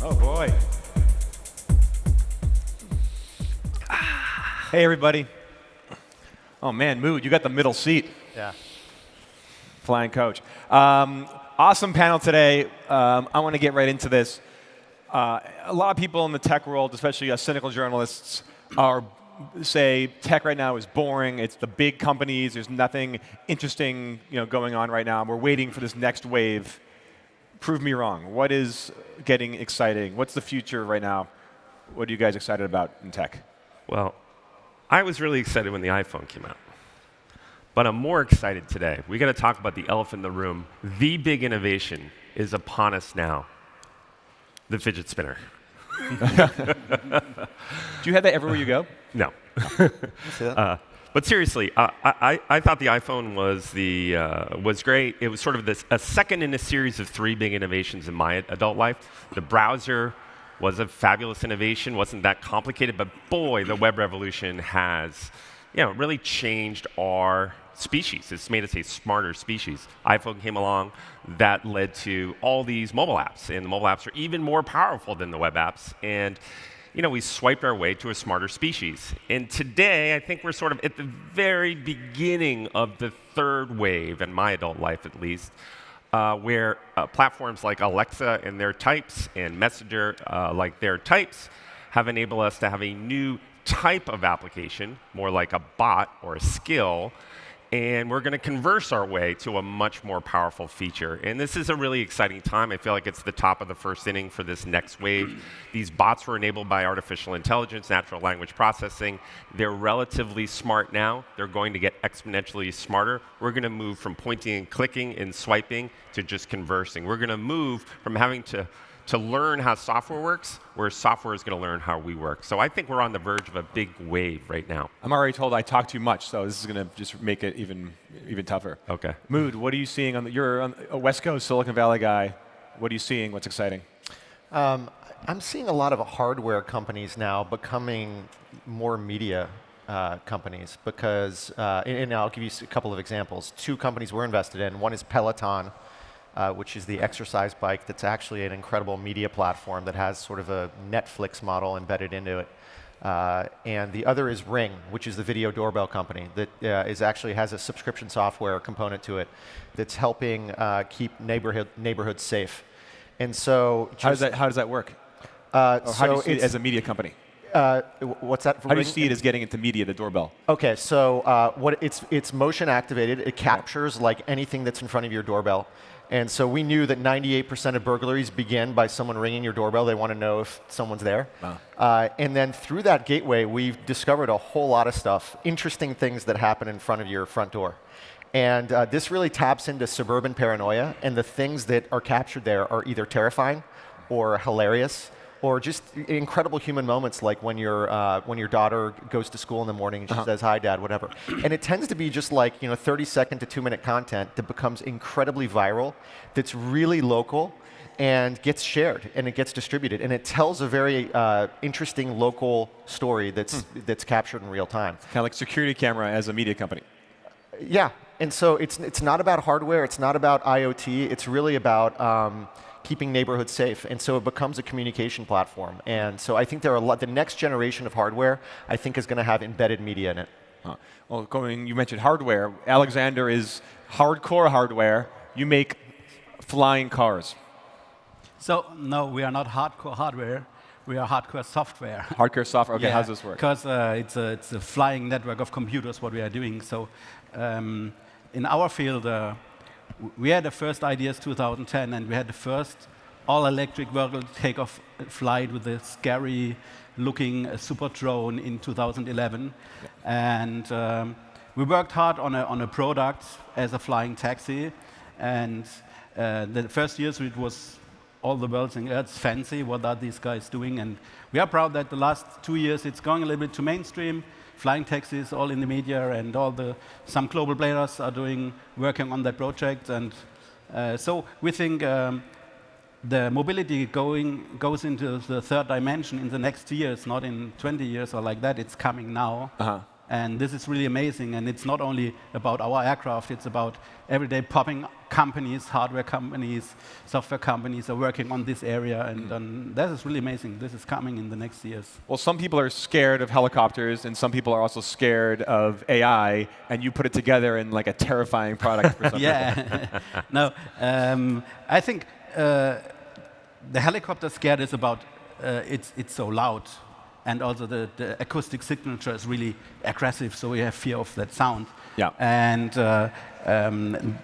Oh, boy. Hey, everybody. Oh, man, Mood, you got the middle seat. Yeah. Flying coach. Awesome panel today. I want to get right into this. A lot of people in the tech world, especially cynical journalists, say tech right now is boring. It's the big companies. There's nothing interesting, going on right now. We're waiting for this next wave. Prove me wrong. What is getting exciting? What's the future right now? What are you guys excited about in tech? Well, I was really excited when the iPhone came out. But I'm more excited today. We got to talk about the elephant in the room. The big innovation is upon us now. The fidget spinner. Do you have that everywhere you go? No. But seriously, I thought the iPhone was great. It was sort of a second in a series of three big innovations in my adult life. The browser was a fabulous innovation. Wasn't that complicated, but boy, the web revolution has, really changed our species. It's made us a smarter species. iPhone came along, that led to all these mobile apps, and the mobile apps are even more powerful than the web apps. And we swiped our way to a smarter species. And today, I think we're sort of at the very beginning of the third wave, in my adult life at least, where platforms like Alexa and their types and Messenger like their types have enabled us to have a new type of application, more like a bot or a skill, and we're going to converse our way to a much more powerful feature. And this is a really exciting time. I feel like it's the top of the first inning for this next wave. These bots were enabled by artificial intelligence, natural language processing. They're relatively smart now. They're going to get exponentially smarter. We're going to move from pointing and clicking and swiping to just conversing. We're going to move from having to learn how software works, where software is going to learn how we work. So I think we're on the verge of a big wave right now. I'm already told I talk too much, so this is going to just make it even tougher. Okay. Mood, what are you seeing? You're a West Coast Silicon Valley guy. What are you seeing? What's exciting? I'm seeing a lot of hardware companies now becoming more media companies because, and I'll give you a couple of examples. Two companies we're invested in. One is Peloton, which is the exercise bike that's actually an incredible media platform that has sort of a Netflix model embedded into it. And the other is Ring, which is the video doorbell company that has a subscription software component to it that's helping keep neighborhoods safe. And so, how does that work? Or how do you see it as a media company? What's that? How do you see it as getting into media, the doorbell? Okay, so it's motion activated. It captures like anything that's in front of your doorbell. And so we knew that 98% of burglaries begin by someone ringing your doorbell. They want to know if someone's there. Wow. And then through that gateway, we've discovered a whole lot of stuff, interesting things that happen in front of your front door. And this really taps into suburban paranoia. And the things that are captured there are either terrifying or hilarious, or just incredible human moments, like when your daughter goes to school in the morning and she says, "Hi, Dad," whatever. And it tends to be just like 30-second to 2-minute content that becomes incredibly viral, that's really local, and gets shared and it gets distributed, and it tells a very interesting local story that's captured in real time. Kind of like security camera as a media company. Yeah, and so it's not about hardware, it's not about IoT, it's really about keeping neighborhoods safe, and so it becomes a communication platform. And so I think the next generation of hardware, I think, is going to have embedded media in it. Well, you mentioned hardware. Alexander is hardcore hardware. You make flying cars. So no, we are not hardcore hardware. We are hardcore software. Hardcore software. Okay, yeah, how does this work? Because it's a flying network of computers. What we are doing. So in our field. We had the first ideas 2010, and we had the first all-electric vertical takeoff flight with a scary-looking super drone in 2011. And we worked hard on a product as a flying taxi. And the first years it was all the world saying, "It's fancy. What are these guys doing?" And we are proud that the last 2 years it's going a little bit to mainstream. Flying taxis, all in the media, and some global players are working on that project, and so we think the mobility goes into the third dimension in the next years, not in 20 years or like that. It's coming now, And this is really amazing. And it's not only about our aircraft, it's about everyday popping companies, hardware companies, software companies are working on this area. And that is really amazing. This is coming in the next years. Well, some people are scared of helicopters, and some people are also scared of AI, and you put it together in like a terrifying product for some Yeah. No, I think the helicopter scared is about it's so loud. And also the acoustic signature is really aggressive, so we have fear of that sound. Yeah. And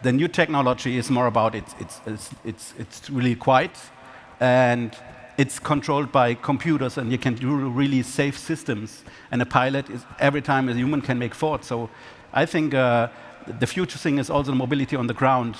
the new technology is more about it's really quiet, and it's controlled by computers, and you can do really safe systems. And a pilot is every time a human can make faults. So I think the future thing is also mobility on the ground,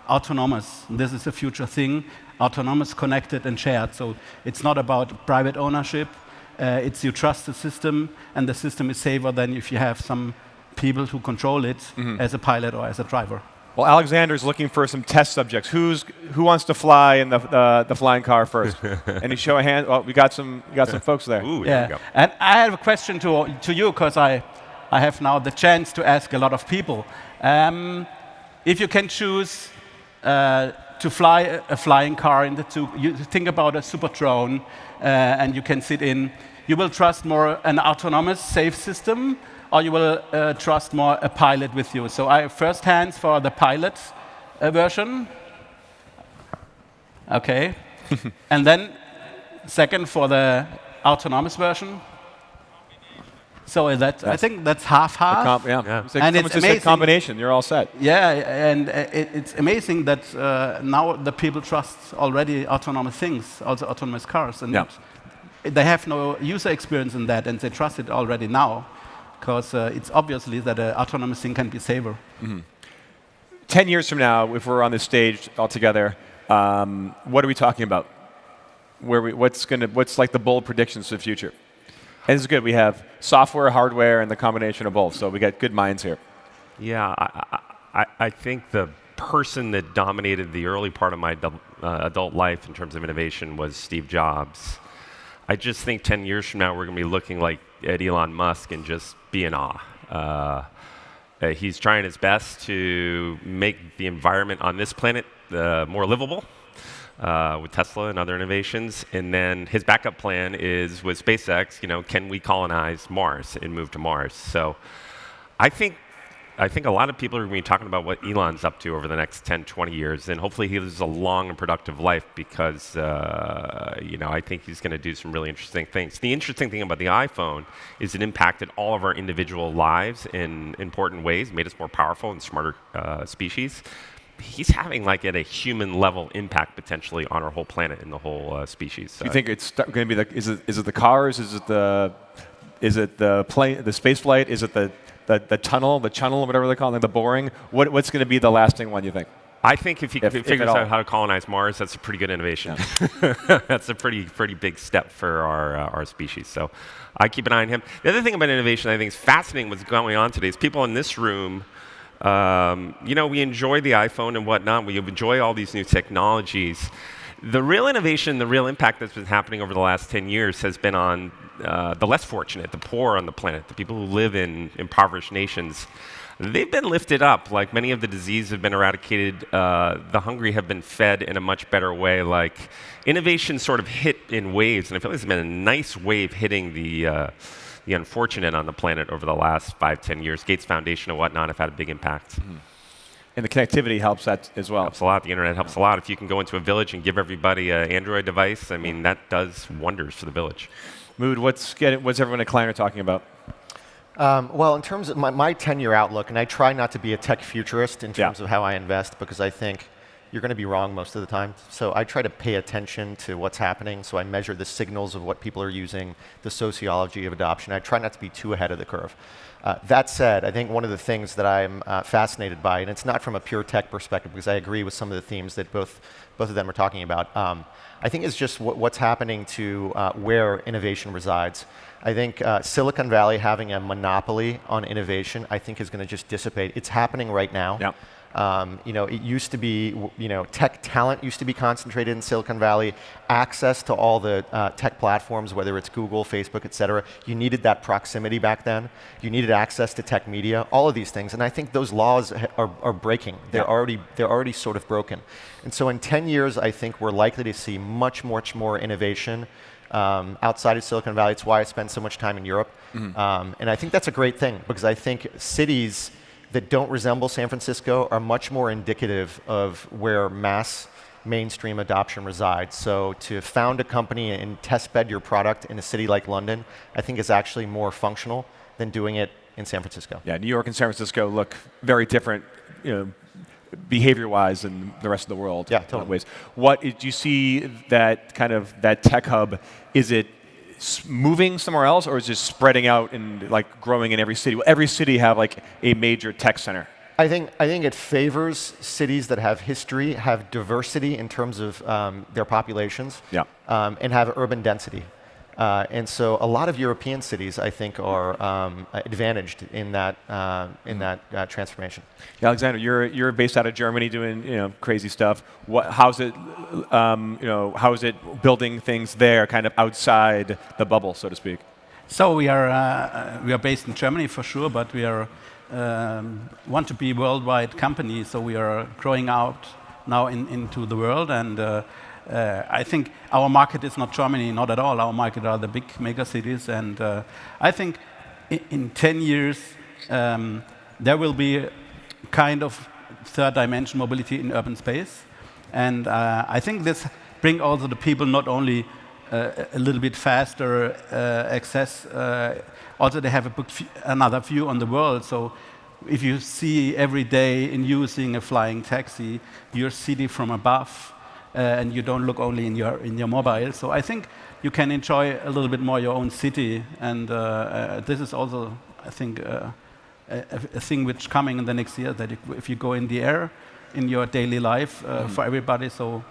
autonomous. This is a future thing, autonomous, connected, and shared. So it's not about private ownership. It's you trust the system, and the system is safer than if you have some people who control it as a pilot or as a driver. Well, Alexander's looking for some test subjects. Who wants to fly in the flying car first? Any show of hands? Well, we got some folks there. Ooh, there we go. And I have a question to you, because I have now the chance to ask a lot of people. If you can choose to fly a flying car in the you think about a super drone, and you can sit in. You will trust more an autonomous, safe system, or you will trust more a pilot with you. So I have first hands for the pilot version. Okay. And then second for the autonomous version. So I think that's half-half. Yeah. And it's just a amazing. combination. You're all set. Yeah, and it's amazing that now the people trust already autonomous things, also autonomous cars, and they have no user experience in that, and they trust it already now, because it's obviously that an autonomous thing can be safer. 10 years from now, if we're on this stage all together, what are we talking about? What's like the bold predictions for the future? And this is good. We have software, hardware, and the combination of both. So we got good minds here. Yeah, I think the person that dominated the early part of my adult life in terms of innovation was Steve Jobs. I just think 10 years from now, we're going to be looking like at Elon Musk and just be in awe. He's trying his best to make the environment on this planet more livable. With Tesla and other innovations, and then his backup plan is with SpaceX. Can we colonize Mars and move to Mars? So, I think a lot of people are going to be talking about what Elon's up to over the next 10, 20 years, and hopefully he lives a long and productive life because I think he's going to do some really interesting things. The interesting thing about the iPhone is it impacted all of our individual lives in important ways, made us more powerful and smarter species. He's having like at a human level impact potentially on our whole planet and the whole species. Do you think it's going to be is it the cars? Is it the plane, the space flight? Is it the tunnel, whatever they call it, the boring? What's going to be the lasting one, you think? I think if he figures out how to colonize Mars, that's a pretty good innovation. Yeah. That's a pretty big step for our species. So I keep an eye on him. The other thing about innovation I think is fascinating what's going on today is people in this room. We enjoy the iPhone and whatnot. We enjoy all these new technologies. The real innovation, the real impact that's been happening over the last 10 years has been on the less fortunate, the poor on the planet, the people who live in impoverished nations. They've been lifted up. Like many of the diseases have been eradicated. The hungry have been fed in a much better way. Like innovation sort of hit in waves, and I feel like there's been a nice wave hitting the unfortunate on the planet over the last 5-10 years. Gates Foundation and whatnot have had a big impact. And the connectivity helps that as well. Helps a lot. The internet helps a lot. If you can go into a village and give everybody an Android device, I mean, that does wonders for the village. Mood, what's everyone at Kleiner talking about? Well, in terms of my 10-year outlook, and I try not to be a tech futurist in terms of how I invest, because I think you're going to be wrong most of the time. So I try to pay attention to what's happening. So I measure the signals of what people are using, the sociology of adoption. I try not to be too ahead of the curve. That said, I think one of the things that I'm fascinated by, and it's not from a pure tech perspective, because I agree with some of the themes that both of them are talking about, I think it's just what's happening to where innovation resides. I think Silicon Valley having a monopoly on innovation, I think is going to just dissipate. It's happening right now. Yep. It used to be, tech talent used to be concentrated in Silicon Valley. Access to all the tech platforms, whether it's Google, Facebook, et cetera, you needed that proximity back then. You needed access to tech media, all of these things. And I think those laws are breaking. They're already sort of broken. And so in 10 years, I think we're likely to see much more innovation outside of Silicon Valley. It's why I spend so much time in Europe. And I think that's a great thing, because I think cities that don't resemble San Francisco are much more indicative of where mass mainstream adoption resides. So to found a company and test bed your product in a city like London, I think is actually more functional than doing it in San Francisco. Yeah, New York and San Francisco look very different, behavior-wise than the rest of the world. Yeah, in totally. ways. What do you see that tech hub? Is it moving somewhere else, or is it spreading out and like growing in every city? Will every city have like a major tech center? I think it favors cities that have history, have diversity in terms of their populations, and have urban density. And so a lot of European cities, I think, are advantaged in that transformation. Yeah, Alexander, you're based out of Germany doing crazy stuff. How's it building things there, kind of outside the bubble, so to speak? So we are based in Germany for sure, but we are want to be a worldwide company. So we are growing out now into the world, and I think our market is not Germany, not at all. Our market are the big mega cities, and I think in 10 years there will be kind of third dimension mobility in urban space, and I think this bring also the people not only a little bit faster access, also they have another view on the world. So if you see every day in using a flying taxi your city from above, and you don't look only in your mobile. So I think you can enjoy a little bit more your own city, and this is also, I think, a thing which coming in the next year, that if you go in the air in your daily life for everybody, so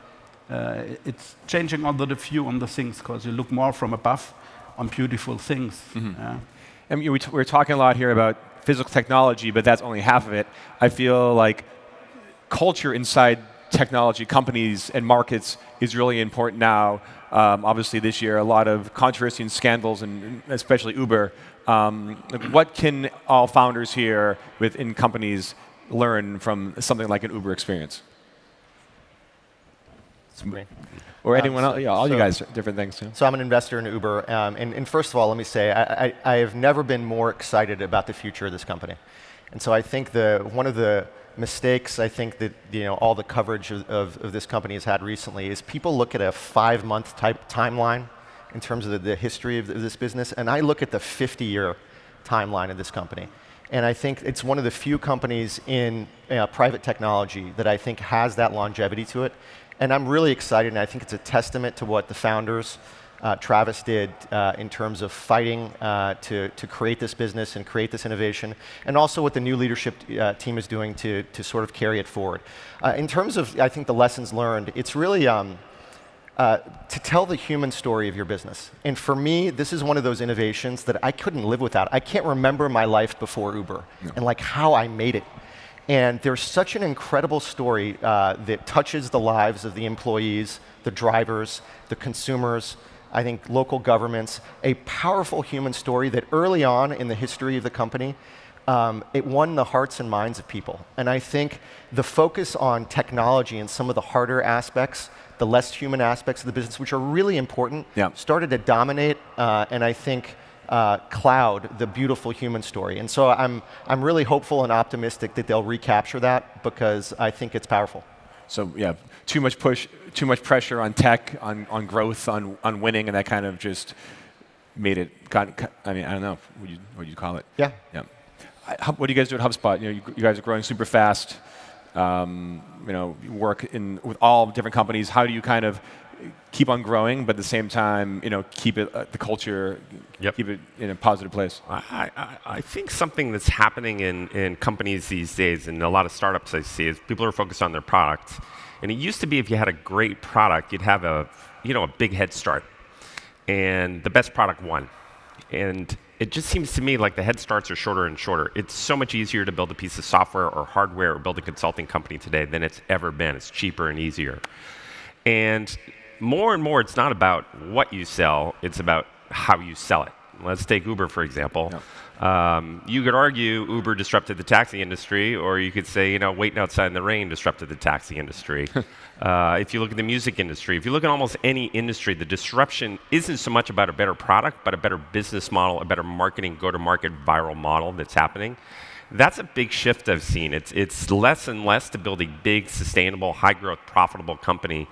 it's changing also the view on the things, because you look more from above on beautiful things. I mean, we're talking a lot here about physical technology, but that's only half of it. I feel like culture inside technology companies and markets is really important now. Obviously this year, a lot of controversy and scandals, and especially Uber. What can all founders here within companies learn from something like an Uber experience? Or anyone else? Yeah, all you guys, different things. Yeah. So I'm an investor in Uber, and first of all, let me say, I have never been more excited about the future of this company. And so I think one of the mistakes I think that all the coverage of this company has had recently is people look at a 5-month type timeline in terms of the history of this business, and I look at the 50-year timeline of this company. And I think it's one of the few companies in private technology that I think has that longevity to it. And I'm really excited, and I think it's a testament to what the founders, Travis did in terms of fighting to create this business and create this innovation, and also what the new leadership team is doing to sort of carry it forward. In terms of, I think, the lessons learned, it's really to tell the human story of your business. And for me, this is one of those innovations that I couldn't live without. I can't remember my life before Uber and like how I made it. And there's such an incredible story that touches the lives of the employees, the drivers, the consumers, I think local governments, a powerful human story that early on in the history of the company, it won the hearts and minds of people. And I think the focus on technology and some of the harder aspects, the less human aspects of the business, which are really important, started to dominate, and I think cloud the beautiful human story. And so I'm really hopeful and optimistic that they'll recapture that, because I think it's powerful. So yeah, too much pressure on tech, on growth, on winning, and that kind of just made it. I mean, I don't know what you call it. Yeah. Yeah. What do you guys do at HubSpot? You guys are growing super fast. You work with all different companies. How do you kind of keep on growing, but at the same time, keep it the culture, keep it in a positive place? I think something that's happening in companies these days, and a lot of startups I see, is people are focused on their product. And it used to be if you had a great product, you'd have a big head start, and the best product won. And it just seems to me like the head starts are shorter and shorter. It's so much easier to build a piece of software or hardware or build a consulting company today than it's ever been. It's cheaper and easier. And more, it's not about what you sell, it's about how you sell it. Let's take Uber, for example. Yep. You could argue Uber disrupted the taxi industry, or you could say, waiting outside in the rain disrupted the taxi industry. If you look at the music industry, if you look at almost any industry, the disruption isn't so much about a better product, but a better business model, a better marketing, go-to-market viral model that's happening. That's a big shift I've seen. It's less and less to build a big, sustainable, high-growth, profitable company.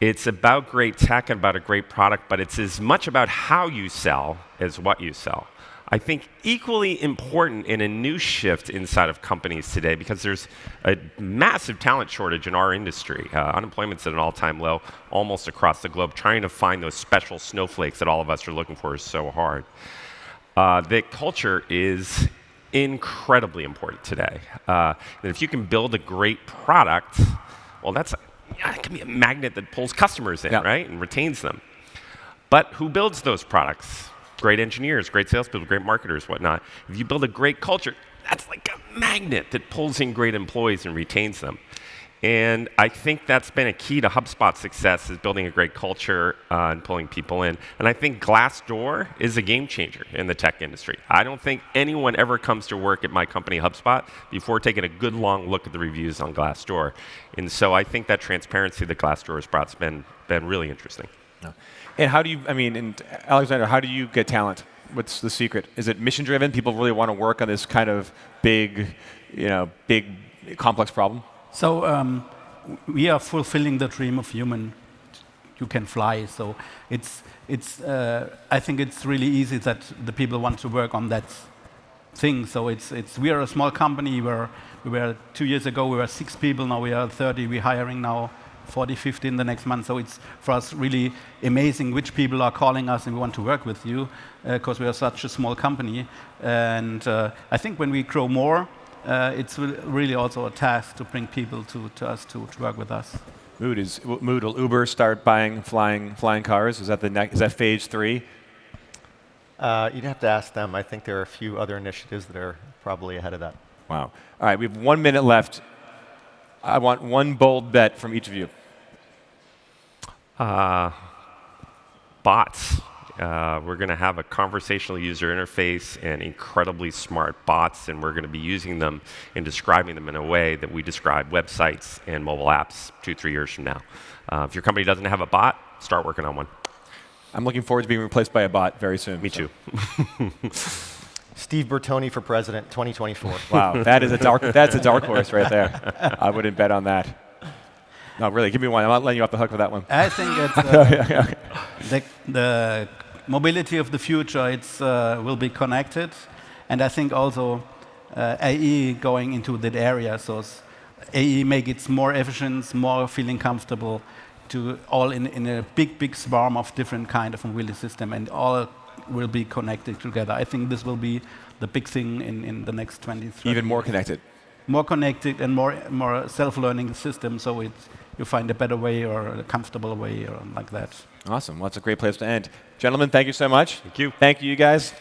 It's about great tech and about a great product, but it's as much about how you sell as what you sell. I think equally important in a new shift inside of companies today, because there's a massive talent shortage in our industry. Unemployment's at an all-time low almost across the globe. Trying to find those special snowflakes that all of us are looking for is so hard. The culture is incredibly important today. And if you can build a great product, well, it can be a magnet that pulls customers in, right, and retains them. But who builds those products? Great engineers, great salespeople, great marketers, whatnot. If you build a great culture, that's like a magnet that pulls in great employees and retains them. And I think that's been a key to HubSpot's success, is building a great culture and pulling people in. And I think Glassdoor is a game changer in the tech industry. I don't think anyone ever comes to work at my company, HubSpot, before taking a good long look at the reviews on Glassdoor. And so I think that transparency that Glassdoor has brought has been really interesting. And how do you, and Alexander, how do you get talent? What's the secret? Is it mission driven? People really want to work on this kind of big, complex problem? So we are fulfilling the dream of human. You can fly. So I think it's really easy that the people want to work on that thing. So we are a small company. We were 2 years ago, we were 6 people. Now we are 30. We're hiring now 40, 50 in the next month. So it's for us really amazing which people are calling us and we want to work with you, because we are such a small company. And I think when we grow more, it's really also a task to bring people to us to work with us. Will Uber start buying flying cars? Is that phase 3? You'd have to ask them. I think there are a few other initiatives that are probably ahead of that. Wow. All right, we have 1 minute left. I want one bold bet from each of you. Bots. We're going to have a conversational user interface and incredibly smart bots, and we're going to be using them and describing them in a way that we describe websites and mobile apps 2-3 years from now. If your company doesn't have a bot, start working on one. I'm looking forward to being replaced by a bot very soon. Me too. Steve Bertoni for president, 2024. Wow, that's a dark horse right there. I wouldn't bet on that. No, really, give me one. I'm not letting you off the hook for that one. I think it's the mobility of the future. Will be connected, and I think also AI going into that area. So AI make it more efficient, more feeling comfortable, to all in a big swarm of different kind of mobility system, and all will be connected together. I think this will be the big thing in the next 20, 30 Even more years. connected. More connected and more self-learning system, so you find a better way or a comfortable way or like that. Awesome. Well, that's a great place to end. Gentlemen, thank you so much. Thank you. Thank you, guys.